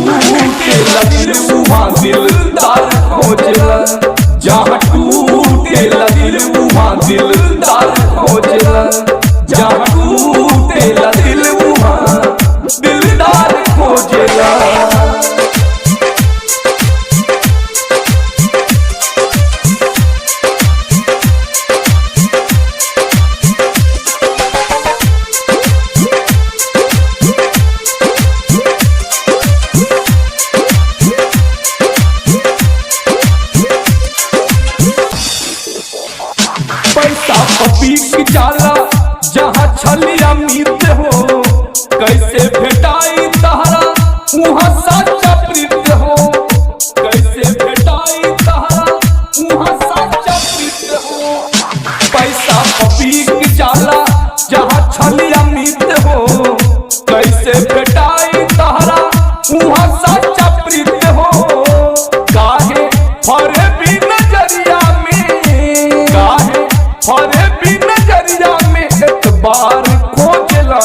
टूटेला दिल वहाँ दिलदार खोजला, जहाँ टूटेला दिल वहाँ दिलदार खोजला, जहाँ टूटेला दिल वहाँ दिलदार खोजला। पैसा पपीक जाला जहाँ छलिया मित हो, कैसे भेटाई तहरा वहाँ साचा प्रीत हो, कैसे भेटाई तहरा वहाँ साचा प्रीत हो। पैसा पपीक जाला जहाँ छलिया मित हो, कैसे भेटाई तहरा वहाँ साचा प्रीत हो। काहे फरे भी नजरिया में, काहे फरे भी नजरिया में एक बार खोजला,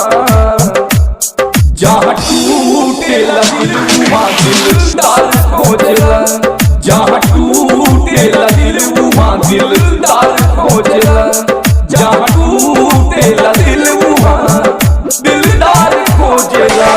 जहाँ टूटेला दिल वहाँ दिलदार खोजला, जहाँ टूटेला दिल वहाँ दिलदार खोजला, जहाँ टूटेला दिल वहाँ दिलदार खोजला।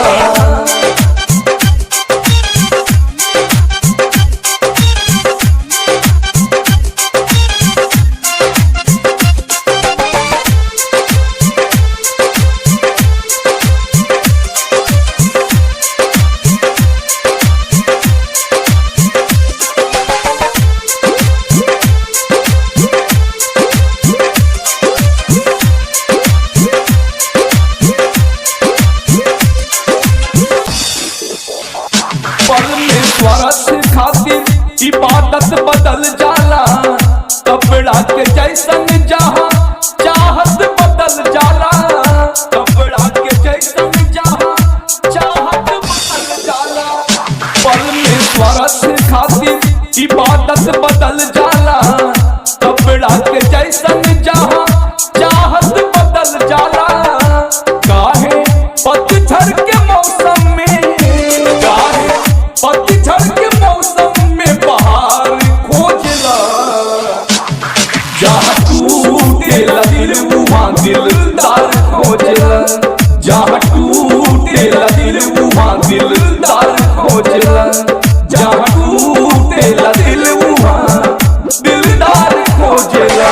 परमेश्वर खातिर इबादत बदल जाला, कपड़ा के जैसन जहाँ चाहत बदल जाला, कपड़ा के जैसन जहाँ चाहत बदल जाला। परमेश्वर खातिर इबादत बदल जाला, कपड़ा के जैसन जहाँ चाहत बदल जाला। काहे पतझड़ के मौसम में, काहे पतझड़ के मौसम में बहार खोजला, जहाँ टूटेला दिल वहाँ दिलदार खोजला, जहाँ टूटेला दिल वहाँ दिलदार खोजला, जहाँ टूटेला दिल वहाँ दिलदार खोजला।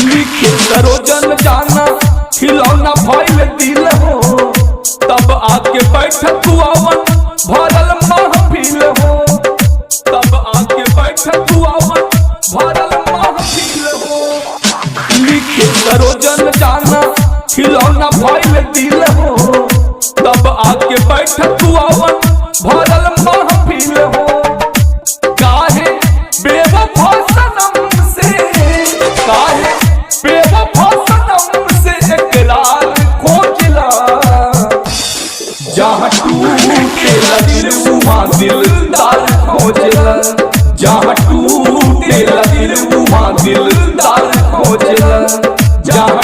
सरोजन जाना खिलौना भइल दिल हो, तब आके बैठ दुआवन भरल महफिल हो, तब आके बैठ दुआवन भरल महफिल हो। लिखे सरोजन जाना खिलौना भइल दिल हो, तब आके बैठ दुआवन भरल महफिल हो। काहे बेवफा सनम से, काहे बेवफा सनम से इकरार खोजला, जहाँ टूटेला दिल वहाँ दिलदार खोजला, जहाँ टूटेला दिल वहाँ दिलदार खोजला, जहाँ